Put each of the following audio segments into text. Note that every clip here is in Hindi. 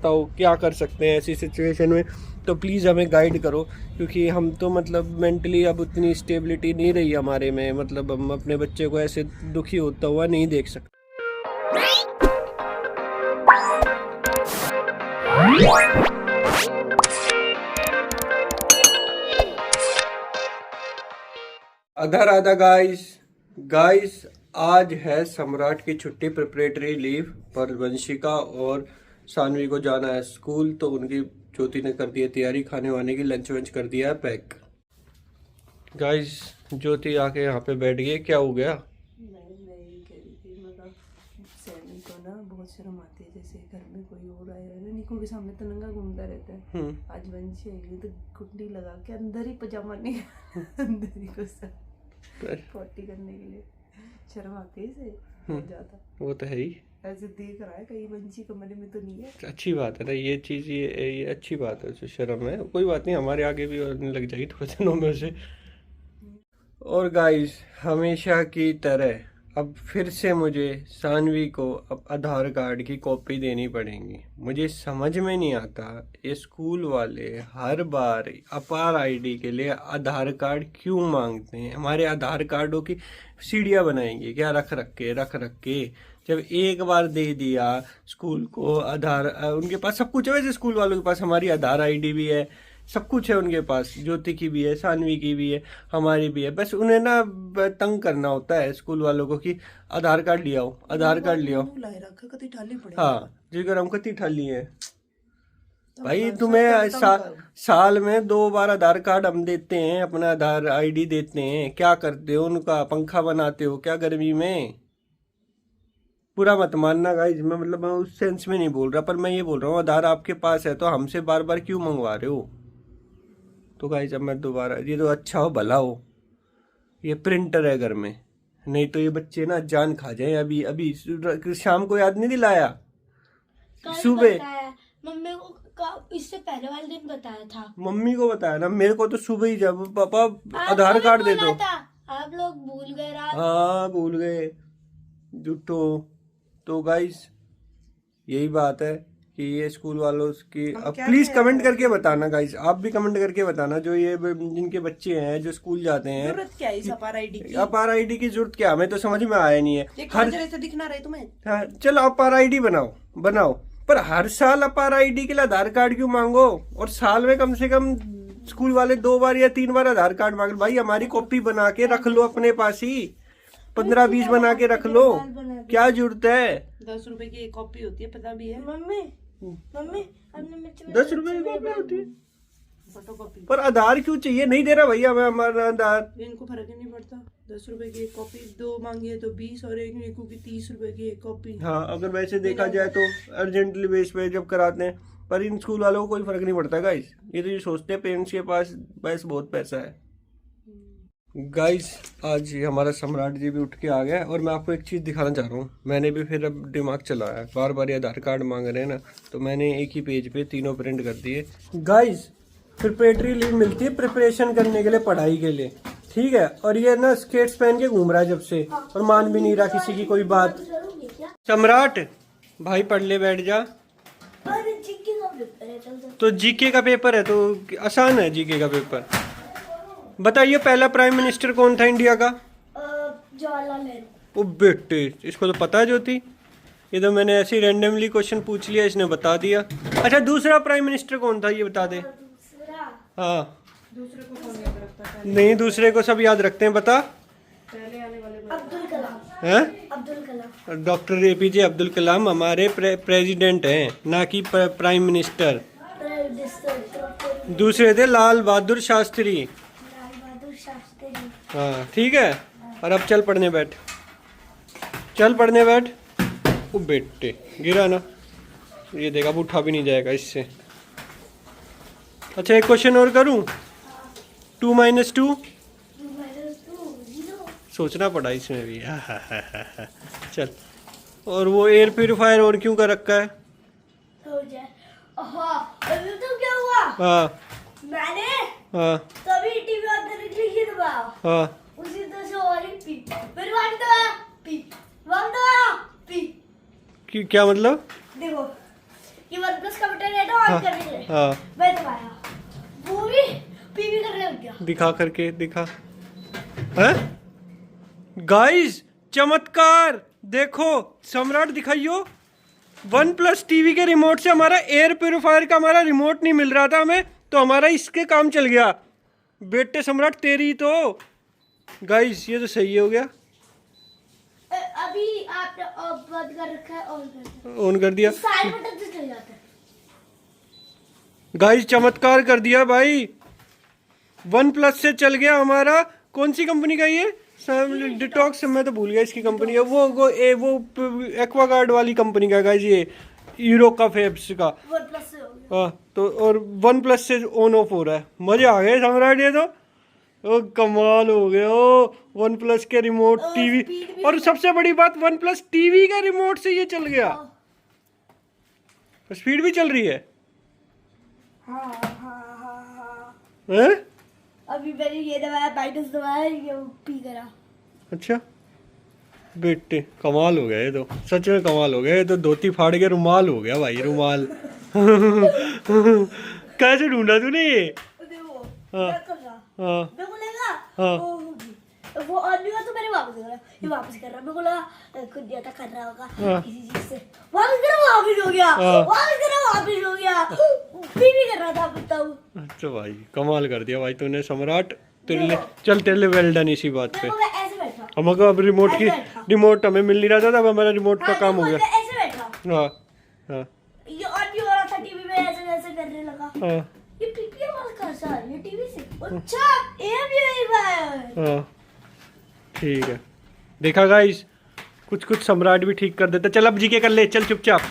बताओ क्या कर सकते हैं ऐसी सिचुएशन में, तो प्लीज़ हमें गाइड करो, क्योंकि हम तो मतलब मेंटली अब उतनी स्टेबिलिटी नहीं रही हमारे में, मतलब हम अपने बच्चे को ऐसे दुखी होता हुआ नहीं देख सकते। आधा राधा गाइस आज है सम्राट की छुट्टी, प्रिपरेटरी लीव, पर वंशिका और सानवी को जाना है स्कूल, तो उनकी ज्योति ने कर दी है तैयारी, खाने वाने की, लंच वंच कर दिया है पैक। गाइस ज्योति आके यहाँ पे बैठ गई, क्या हो गया? मैं यही कह रही थी, मतलब सैनी को ना बहुत शर्म आती है, जैसे घर में कोई और आया है ना, निको के सामने तो नंगा घूमता रहता है। आज वंशी आई तो कुंडी लगा के अंदर ही पजामा नहीं अंदर ही घुसा पोटी करने के लिए। शर्म आती है इसे बहुत ज्यादा। वो तो है ही, ऐसे देख रहा है कहीं वंशी कमरे में तो नहीं है। अच्छी बात है ना ये चीज़, ये अच्छी बात है, जो शर्म है कोई बात नहीं, हमारे आगे भी होने लग जाएगी थोड़े दिनों में से। और गाइस हमेशा की तरह अब फिर से मुझे सानवी को अब आधार कार्ड की कॉपी देनी पड़ेगी। मुझे समझ में नहीं आता ये स्कूल वाले हर बार अपार आईडी के लिए आधार कार्ड क्यों मांगते हैं। हमारे आधार कार्डों की सीढ़ियाँ बनाएंगे क्या रख रख के। जब एक बार दे दिया स्कूल को आधार, उनके पास सब कुछ है वैसे स्कूल वालों के पास, हमारी आधार आईडी भी है, सब कुछ है उनके पास, ज्योति की भी है, सानवी की भी है, हमारी भी है। बस उन्हें ना तंग करना होता है स्कूल वालों को कि आधार कार्ड ले आओ, आधार कार्ड ले आओ। हाँ जिगर हम कति ठाली है भाई, तुम्हें साल में 2 बार आधार कार्ड हम देते हैं, अपना आधार आईडी देते हैं, क्या करते हो उनका? पंखा बनाते हो क्या गर्मी में? पूरा मत मानना गाइस, मैं मतलब मैं उस सेंस में नहीं बोल रहा, पर मैं ये बोल रहा हूँ आधार आपके पास है तो हमसे बार बार क्यों मंगवा रहे हो? तो गाइस अब मैं दोबारा, ये तो अच्छा हो भला हो ये प्रिंटर है घर में, नहीं तो ये बच्चे ना जान खा जाए। अभी अभी शाम को याद नहीं दिलाया, सुबह मम्मी को इससे पहले वाले दिन बताया था। मम्मी को बताया ना, मेरे को तो सुबह ही जब पापा आधार कार्ड दे दो, आप लोग भूल गए रात। हाँ भूल गए झूठो। तो गाइस यही बात है कि ये स्कूल वालों की, अब प्लीज कमेंट करके बताना गाइस, आप भी कमेंट करके बताना जो ये जिनके बच्चे हैं जो स्कूल जाते हैं, जरूरत क्या है इस अपार आईडी की? अपार आईडी की जरूरत क्या, हमें तो समझ में आया नहीं है। हर जैसे दिखना रहे तुम्हें। हाँ, चलो अपार आईडी बनाओ, पर हर साल अपार आईडी के लिए आधार कार्ड क्यों मांगो? और साल में कम से कम स्कूल वाले 2 बार या 3 बार आधार कार्ड मांग। भाई हमारी कॉपी बना के रख लो अपने पास ही, 15-20 बना के रख लो, क्या जरूरत है? 10 रुपए की एक कॉपी होती है, पता भी है मम्मी 10 रुपए की कॉपी होती है, फोटोकॉपी। पर आधार क्यों चाहिए? नहीं दे रहा भैया हमें हमारा आधार। इनको फर्क ही नहीं पड़ता, 10 रुपए की एक कॉपी, 2 मांगी है तो 20, और एक निकू की 30 रुपए की एक कॉपी। हाँ अगर वैसे देखा जाए तो अर्जेंटली बेस पे जब कराते हैं, पर इन स्कूल वालों को कोई फर्क नहीं पड़ता गाइस। ये तो ये सोचते हैं पेरेंट्स के पास बस बहुत पैसा है। गाइस आज हमारा सम्राट जी भी उठ के आ गया, और मैं आपको एक चीज़ दिखाना चाह रहा हूँ। मैंने भी फिर अब दिमाग चलाया, बार बार ये आधार कार्ड मांग रहे हैं ना, तो मैंने एक ही पेज पे तीनों प्रिंट कर दिए। गाइस प्रिपरेटरी लीव मिलती है प्रिपरेशन करने के लिए, पढ़ाई के लिए, ठीक है। और ये ना स्केट्स पहन के घूम रहा है जब से, और मान भी नहीं रहा किसी की कोई बात। सम्राट भाई पढ़ ले, बैठ जा। तो जीके का पेपर है तो आसान है जीके का पेपर। बताइए पहला प्राइम मिनिस्टर कौन था इंडिया का? जवाहरलाल नेहरू। ओ बेटे इसको तो पता है ज्योति, ये तो मैंने ऐसे ही रैंडमली क्वेश्चन पूछ लिया, इसने बता दिया। अच्छा दूसरा प्राइम मिनिस्टर कौन था ये बता दे। हाँ दूसरे को कौन याद रखता है? नहीं दूसरे को सब याद रखते हैं, बता। पहले आने वाले अब्दुल कलाम। हैं? अब्दुल कलाम। डॉक्टर APJ अब्दुल कलाम हमारे प्रेसिडेंट हैं, ना कि प्राइम मिनिस्टर। दूसरे थे लाल बहादुर शास्त्री। हाँ ठीक है, और अब चल पढ़ने बैठ, चल पढ़ने बैठ। ओ बेटे गिरा ना, ये देखा अब उठा भी नहीं जाएगा इससे। अच्छा एक क्वेश्चन और करूं, 2 - 2 सोचना पड़ा इसमें भी। चल, और वो एयर प्यूरिफायर और क्यों कर रखा है? तो क्या हुआ? हाँ मैंने हाँ तभी टीवी ऑन करने के लिए दबाया, हाँ उसी तरह से वाली पी, फिर वाली दबाया पी, वाली दबाया पी। क्या मतलब? देखो ये OnePlus का बटन है ना ऑन करने के लिए। हाँ मैं दबाया, वो भी पीवी करने लग गया। दिखा करके दिखा। हैं गाइस चमत्कार देखो, सम्राट दिखाइयो। OnePlus टीवी के रिमोट से हमारा एयर प्योरीफायर का हमारा रिमोट नहीं मिल रहा था हमें, तो हमारा इसके काम चल गया। बेटे सम्राट तेरी तो गाइस ये तो सही हो गया। अभी आपने बंद कर रखा है, ऑन कर दिया, सारे बटन से चल जाता है। गाइस चमत्कार कर दिया भाई। OnePlus से चल गया हमारा। कौन सी कंपनी का ये डिटॉक्स, मैं तो भूल गया इसकी कंपनी है। वो एक्वागार्ड वाली कंपनी का गाइस, ये यूरो का फेब्स का। OnePlus से हो गया। हाँ तो और OnePlus से ऑन ऑफ हो रहा है। मजे आ गए सम्राट, ये तो ओ कमाल हो गया। ओ OnePlus के रिमोट टीवी, speed भी और सबसे बड़ी बात OnePlus टीवी का रिमोट से ये चल गया। स्पीड भी चल रही है। हैं? अभी मैंने ये दबाया, माइनस दबाया, ये पी करा। अच्छा बेटे कमाल हो गया ये तो, सच में कमाल हो गया ये तो। धोती फाड़ के रुमाल हो गया भाई, रुमाल। कैसे ढूंढा तूने ये? देखो, हाँ। मैं कर रहा। हाँ मेरे को लगा हाँ। वो ऑन भी हुआ तो मैंने वापस करा, ये वापस कर रहा। मेरे को लगा खुद दिया था, कर रहा होगा हाँ। किसी चीज से। वापस करा, वापस हो गया। हाँ। वापस करा, वापस हो गया। पीवी कर रहा था बताओ। अच्छा भाई कमाल कर दिया भाई तूने सम्राट। तेरे लिए चल, तेरे लिए वेल डन इसी बात पे। देखो मैं ऐसे बैठा। हमको अब रिमोट हमें मिल नहीं रहा था, तब हमारा रिमोट का काम हो गया। मैं ऐसे बैठा। हाँ हाँ ये ऑन भी हो रहा था टीवी में, ऐसे ऐसे करने लगा। हाँ ये पीपी आवाज कहाँ से आ रही है टीवी से? अच्छा ये भी वही बात। हाँ ठीक है। देखा गाइस, कुछ कुछ सम्राट भी ठीक कर देता। चल अब जीके कर ले, चल चुपचाप।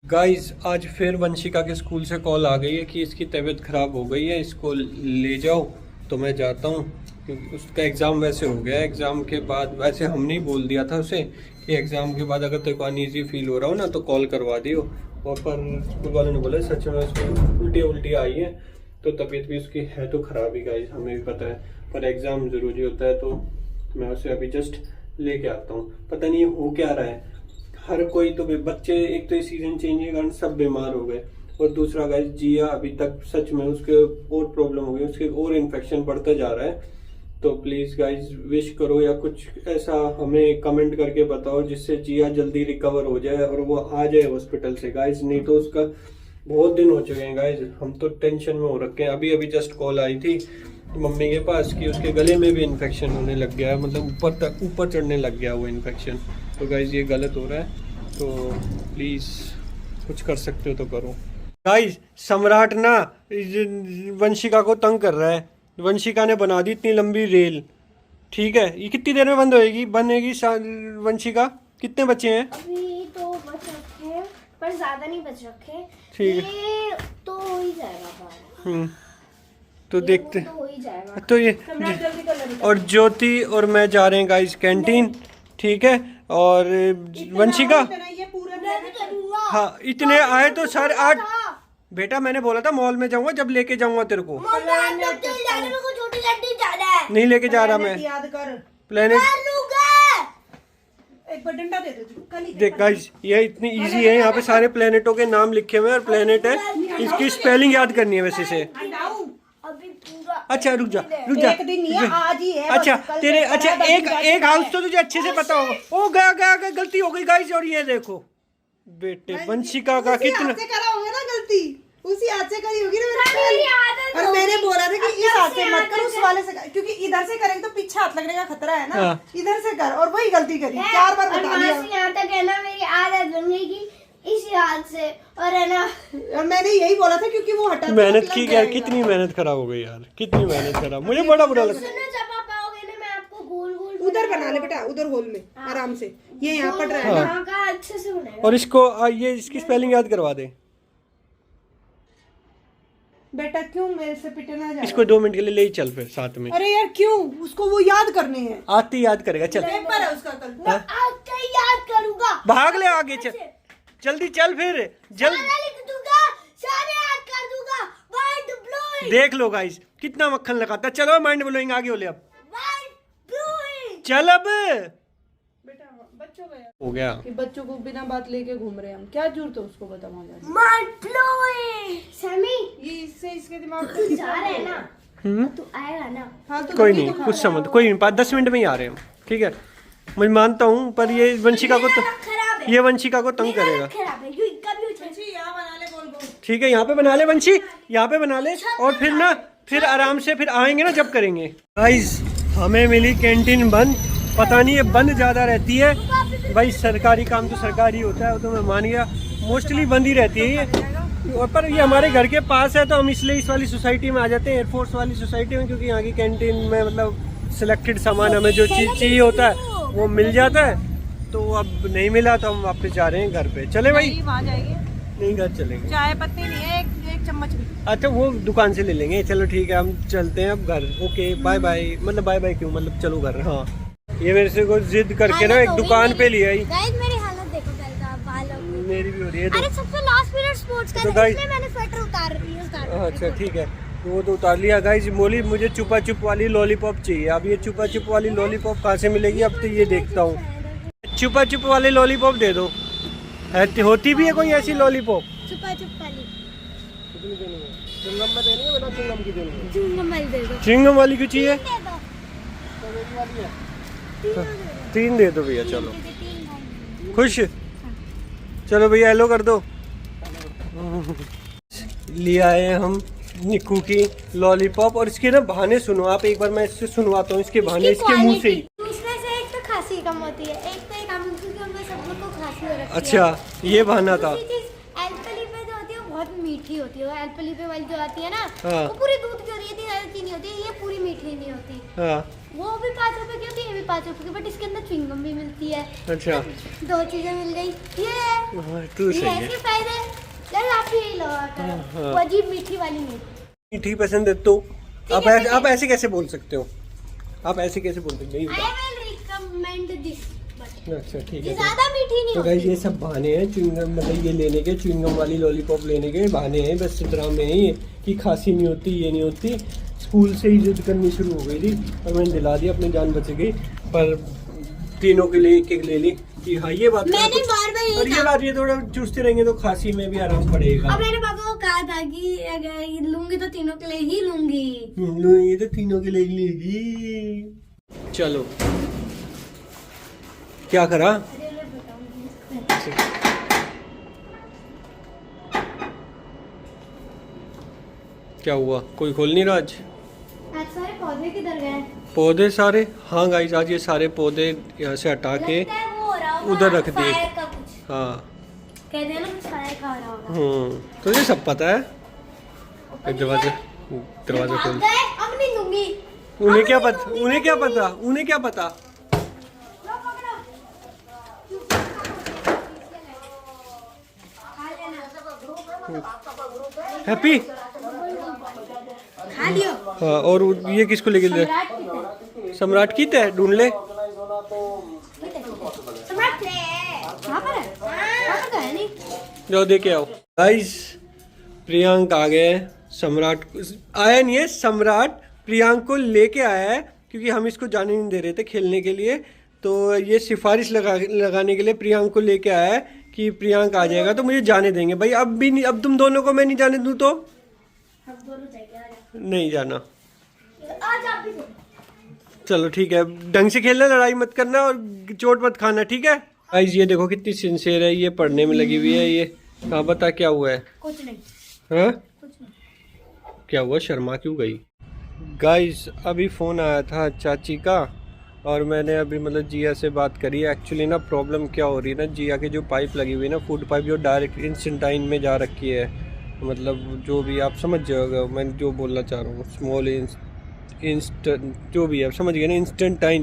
गाइस आज फिर वंशिका के स्कूल से कॉल आ गई है कि इसकी तबीयत ख़राब हो गई है, इसको ले जाओ। तो मैं जाता हूँ क्योंकि उसका एग्ज़ाम वैसे हो गया है। एग्ज़ाम के बाद वैसे हमने ही बोल दिया था उसे कि एग्ज़ाम के बाद अगर तेरे को अनईजी फील हो रहा हो ना तो कॉल करवा दियो। और पर स्कूल वालों ने बोला सच में उसको उल्टी आई है, तो तबीयत भी उसकी है तो ख़राब ही गाइस, हमें भी पता है। पर एग्ज़ाम ज़रूरी होता है, तो मैं उसे अभी जस्ट लेके आता हूँ। पता नहीं हो क्या रहा है, हर कोई तो बच्चे, एक तो सीजन चेंज के कारण सब बीमार हो गए, और दूसरा गाइस जिया अभी तक सच में उसके और प्रॉब्लम हो गई, उसके और इन्फेक्शन बढ़ता जा रहा है। तो प्लीज़ गाइस विश करो या कुछ ऐसा हमें कमेंट करके बताओ जिससे जिया जल्दी रिकवर हो जाए और वो आ जाए हॉस्पिटल से गाइस। नहीं तो उसका बहुत दिन हो चुके हैं गाइस, हम तो टेंशन में हो रखे हैं। अभी अभी जस्ट कॉल आई थी मम्मी के पास कि उसके गले में भी इन्फेक्शन होने लग गया है, मतलब ऊपर चढ़ने लग गया वो इन्फेक्शन। तो गाइस ये गलत हो रहा है, तो प्लीज़ कुछ कर सकते हो तो करो। गाइस सम्राट ना वंशिका को तंग कर रहा है। वंशिका ने बना दी इतनी लंबी रेल, ठीक है। ये कितनी देर में बंद बनेगी वंशिका? कितने बच्चे हैं? अभी तो बच रखे हैं पर ज्यादा नहीं बच रखे। ठीक है, ये तो हो ही जाएगा। तो देखते तो हो ही जाएगा। तो ये और ज्योति और मैं जा रहे हैं गाइस कैंटीन, ठीक है। और वंशिका हाँ इतने आए तो सारे आज बेटा मैंने बोला था मॉल में जाऊंगा जब लेके जाऊंगा तेरे को। नहीं लेके जा रहा मैं। याद कर प्लेनेट एक बार डंडा दे दे। देख गाइस ये इतनी इजी है, यहाँ पे सारे प्लेनेटों के नाम लिखे हुए हैं और प्लेनेट है, इसकी स्पेलिंग याद करनी है वैसे से। अभी पूरा अच्छा रुक जा एक दिन नहीं है, आज ही है। अच्छा बस कल तेरे से अच्छा पता एक है, एक हाउस तो तुझे अच्छे से पता होगा। ओ गया गया गया गलती हो गई गाइस। और ये देखो बेटे वंशिका का उसी कितना हाथ से करा होगा ना गलती, उसी हाथ से करी होगी ना मेरी मेरे। आदत और हो मैंने गई। बोला था कि इस हाथ से मत कर, उस आदत वाले से कर, क्योंकि इधर से करेंगे तो पीछे हाथ लगने का खतरा है ना। हाँ। इधर से कर, और वही गलती करी 4 बार बता दिया। यहाँ तक है ना, मेरी आदत बन गई कि इसी हाथ से, और है ना और मैंने यही बोला था क्योंकि वो हटा मेहनत की यार, कितनी मेहनत खराब हो गई यार, कितनी मेहनत खराब। मुझे बड़ा बुरा लगा। सुनो, जब आप आओगे ना मैं आपको गोल गोल उधर बना ले बेटा, उधर होल में आराम से। ये यहाँ पड़ रहा है ना। यहाँ का अच्छे से बनाएगा। और इसको ये इसकी स्पेलिंग याद करवा दे बेटा क्यों मेरे से पिटना जा इसको। 2 मिनट के लिए ले ही चल फिर साथ में। अरे यार क्यों, उसको वो याद करने हैं। आती याद करेगा। चल पेपर है उसका कल। मैं आज से याद करूंगा। भाग ले आगे, चल जल्दी चल फिर जल्द। सारा लिख दूंगा, सारे याद कर दूंगा। माइंड ब्लोइंग, देख लो गाइस कितना मक्खन लगाता। चलो माइंड ब्लोइंग आगे बोले अब। Mind blowing. चल अब बेटा बच्चों का हो गया कि बच्चों को बिना बात लेके घूम रहे हैं हम, क्या जरूरत है उसको बता मांगा समी ये इससे इसके दिमाग में जा रहे हैं ना, तू आएगा ना? हाँ तो कोई नहीं, कुछ समझ, कोई नहीं, 5-10 मिनट में ही आ रहे हैं हम, ठीक है। मैं मानता हूँ, पर ये वंशिका को खराब है, ये वंशिका को तंग करेगा। खराब है, क्यों इनका भी उछल। यहाँ बना ले गोल गोल। ठीक है, यहाँ पे बना ले वंशी, यहाँ पे बना ले, और फिर ना फिर आराम से फिर आएंगे ना जब करेंगे। गाइस हमें मिली कैंटीन बंद, पता नहीं ये बंद ज़्यादा रहती है भाई, सरकारी काम तो सरकारी होता है, वो तो मैं मान गया, मोस्टली बंद ही रहती है ये। और पर ये हमारे घर के पास है तो हम इसलिए इस वाली सोसाइटी में आ जाते हैं, एयरफोर्स वाली सोसाइटी में, क्योंकि यहाँ की कैंटीन में मतलब सिलेक्टेड सामान हमें जो चीज़ चाहिए होता है वो मिल जाता है। तो अब नहीं मिला तो हम वापस जा रहे हैं घर पे। चले भाई, वहाँ जाएंगे, नहीं घर चलेंगे। चाय पत्ती नहीं है, एक चम्मच भी। अच्छा वो दुकान से ले लेंगे, चलो ठीक है, हम चलते हैं अब घर। ओके बाय बाय, मतलब बाय बाय क्यों, मतलब चलो घर। हाँ ये मेरे से कुछ जिद करके ना एक दुकान पे ले आई। गाइस मेरी हालत देखो पहले तो, आप बालों की। मेरी भी हो रही है अरे सबसे लास्ट पीरियड स्पोर्ट्स का तो है, इसलिए मैंने स्वेटर उतार अच्छा ठीक है, वो तो उतार लिया। गाइस बोली मुझे चुपा चुप वाली लॉलीपॉप चाहिए। अब ये चुपा चुप वाली लॉलीपॉप कहाँ से मिलेगी, अब तो ये देखता हूँ। चुपा चुप वाले लॉलीपॉप दे दो, होती भी है कोई ऐसी लॉलीपॉप? चुपा चुप वाली चुंगम में देनी है, बिना चुंगम की देनी है? चुंगम वाली दे दो। चुंगम वाली क्यों चाहिए? दे दो। 3 दे दो भैया, चलो तीन भाई। खुश। चलो भैया हेलो कर दो। ले आए हम निक्कू की लॉलीपॉप, और इसके ना बहाने सुनो आप, एक बार मैं इससे सुनवाता हूँ इसके बहाने, इसके मुंह से ही। दूसरे से एक तो खांसी कम होती है, एक तो एक आम, क्योंकि उनमें सब लोग को खांसी हो रखी है। अच्छा ये बहाना था। दूसरी चीज एल्पलीबे जो होती है वो बहुत मीठी होती है, वो एल्पलीबे वाली जो आती है ना, हाँ। वो पूरी दूध की होती है, इतनी ज्यादा चीनी होती है, ये पूरी मीठी नहीं होती। हाँ वो भी 5 रुपए की होती है, ये भी 5 रुपए की, बट इसके अंदर च्युइंगम भी मिलती है। अच्छा 2 चीजें मिल गई। ये तू ये सही है। ऐसे फायदे, चल आप ही लो हाँ। वो अजीब मीठी वाली नहीं। मीठी पसंद है तो आप ऐसे कैसे बोल सकते हो, आप ऐसे कैसे बोल सकते हो? आई विल रिकमेंड दिस, अच्छा ठीक ये है। ज्यादा मीठी नहीं तो होती। गाइस ये सब बहाने हैं च्युइंगम, मतलब ये लेने के, च्युइंगम वाली लॉलीपॉप लेने के बहाने हैं, बस ड्रामे हैं ये कि खांसी नहीं होती, ये नहीं होती। स्कूल से ही जिद करनी शुरू हो गई थी और मैंने दिला दी, अपनी जान बच गई। पर तीनों के लिए एक ले ली कि हाँ ये बात, मैंने बार-बार यही और ये बात, ये थोड़ा चूसते रहेंगे तो खांसी में भी आराम पड़ेगा। अब मैंने पापा को कहा था कि अगर लूंगी तो तीनों के लिए ही लूंगी। ये तो तीनों के लिए लेगी। चलो क्या करा? क्या हुआ, कोई खोल नहीं रहा आज? आज सारे पौधे किधर गए? पौधे सारे, हाँ गाइस आज ये सारे पौधे यहाँ से हटा के लगता है वो हो रहा होगा, उधर रख दिए। फायर का कुछ हाँ कहते हैं ना, कुछ फायर का हो रहा होगा। तो ये सब पता है। दरवाजा दरवाजा खोल। भाग गए, अब नहीं दूंगी। उन्हें क्या पता, उन्हें क्या पता, उन्हें क्या पता। लो पकड़ो। खा लेना। हैप्पी। खा लियो। हाँ और ये किसको लेके ले? सम्राट किधर? सम्राट की तय ढूंढ ले। सम्राट ले। कहाँ पर है? कहाँ पर तो है नहीं। जाओ दे के आओ। गाइस प्रियांक आ गए, सम्राट आया नहीं है, सम्राट प्रियांक को लेके आया है क्योंकि हम इसको जाने नहीं दे रहे थे खेलने के लिए। तो ये सिफारिश लगाने के लिए प्रियांक को लेके आया है कि प्रियांक आ जाएगा तो मुझे जाने देंगे। भाई अब भी नहीं, अब तुम दोनों को मैं नहीं जाने दूँ तो? हम दोनों जाएंगे, आ नहीं जाना। जा। आज आप भी जाओ। चलो ठीक है, ढंग से खेलना, लड़ाई मत करना और चोट मत खाना, ठीक है? गाइस ये देखो कितनी सिंसियर है, ये पढ़ने में लगी हुई है। ये हाँ बता क्या हुआ है? कुछ नहीं, हाँ कुछ नहीं। क्या हुआ, शर्मा क्यों गई? गाइस अभी फ़ोन आया था चाची का और मैंने अभी मतलब जिया से बात करी। एक्चुअली ना प्रॉब्लम क्या हो रही है ना, जिया के जो पाइप लगी हुई है ना, फूड पाइप जो डायरेक्ट इंस्टेंटाइन में जा रखी है, मतलब जो भी आप समझ जाओगे मैं जो बोलना चाह रहा हूँ, स्मॉल इंस्टेंट जो भी है, आप समझ गए ना, इंस्टेंटाइन।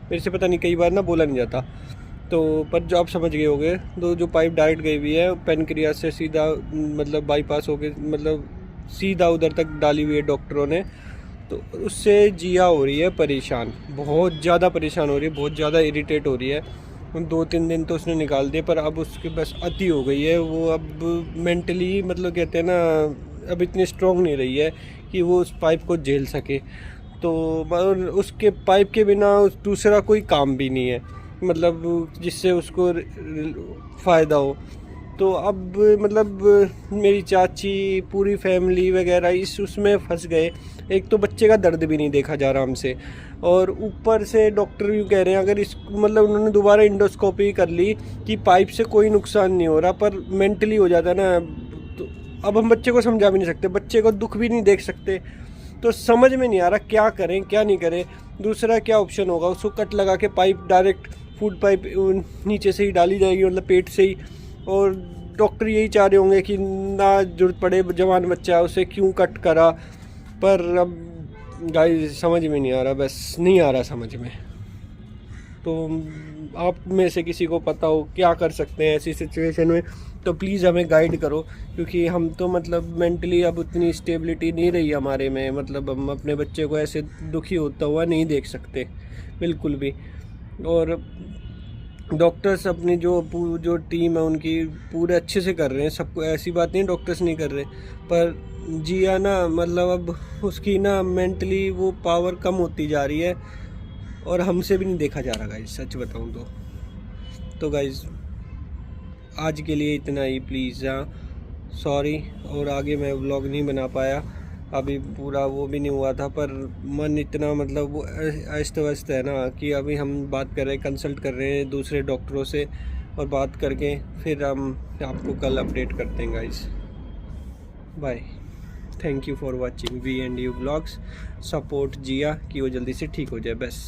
मेरे से पता नहीं कई बार ना बोला नहीं जाता, तो पर जो आप समझ गए होगे, तो जो पाइप डायरेक्ट गई हुई है पेनक्रियास से सीधा, मतलब बाईपास हो गए, मतलब सीधा उधर तक डाली हुई है डॉक्टरों ने। तो उससे जिया हो रही है परेशान, बहुत ज़्यादा परेशान हो रही है, बहुत ज़्यादा इरिटेट हो रही है। 2-3 दिन तो उसने निकाल दिए, पर अब उसके बस अति हो गई है। वो अब मेंटली मतलब कहते हैं ना, अब इतनी स्ट्रॉन्ग नहीं रही है कि वो उस पाइप को झेल सके। तो उसके पाइप के बिना दूसरा कोई काम भी नहीं है। मतलब जिससे उसको फ़ायदा हो। तो अब मतलब मेरी चाची पूरी फैमिली वगैरह इस उसमें फंस गए। एक तो बच्चे का दर्द भी नहीं देखा जा रहा हमसे, और ऊपर से डॉक्टर भी कह रहे हैं अगर इस मतलब उन्होंने दोबारा इंडोस्कोपी कर ली कि पाइप से कोई नुकसान नहीं हो रहा, पर मेंटली हो जाता है ना। तो अब हम बच्चे को समझा भी नहीं सकते, बच्चे को दुख भी नहीं देख सकते। तो समझ में नहीं आ रहा क्या करें क्या नहीं करें। दूसरा क्या ऑप्शन होगा, उसको कट लगा के पाइप डायरेक्ट फूड पाइप नीचे से ही डाली जाएगी, मतलब पेट से ही। और डॉक्टर यही चाह रहे होंगे कि ना जरूरत पड़े, जवान बच्चा है उसे क्यों कट करा। पर अब गाइस समझ में नहीं आ रहा, बस नहीं आ रहा समझ में। तो आप में से किसी को पता हो क्या कर सकते हैं ऐसी सिचुएशन में, तो प्लीज़ हमें गाइड करो, क्योंकि हम तो मतलब मेंटली अब उतनी स्टेबिलिटी नहीं रही हमारे में। मतलब हम अपने बच्चे को ऐसे दुखी होता हुआ नहीं देख सकते बिल्कुल भी। और डॉक्टर्स अपनी जो टीम है उनकी पूरे अच्छे से कर रहे हैं सबको, ऐसी बात नहीं डॉक्टर्स नहीं कर रहे। पर जिया ना मतलब अब उसकी ना मेंटली वो पावर कम होती जा रही है, और हमसे भी नहीं देखा जा रहा गाइस, सच बताऊं तो गाइस आज के लिए इतना ही प्लीज़। सॉरी, और आगे मैं व्लॉग नहीं बना पाया, अभी पूरा वो भी नहीं हुआ था। पर मन इतना मतलब वो अस्त व्यस्त है ना कि अभी हम बात कर रहे हैं, कंसल्ट कर रहे हैं दूसरे डॉक्टरों से, और बात करके फिर हम आपको कल अपडेट करते हैं guys. Bye, thank you for watching we and you vlogs. Support जिया कि वो जल्दी से ठीक हो जाए बस।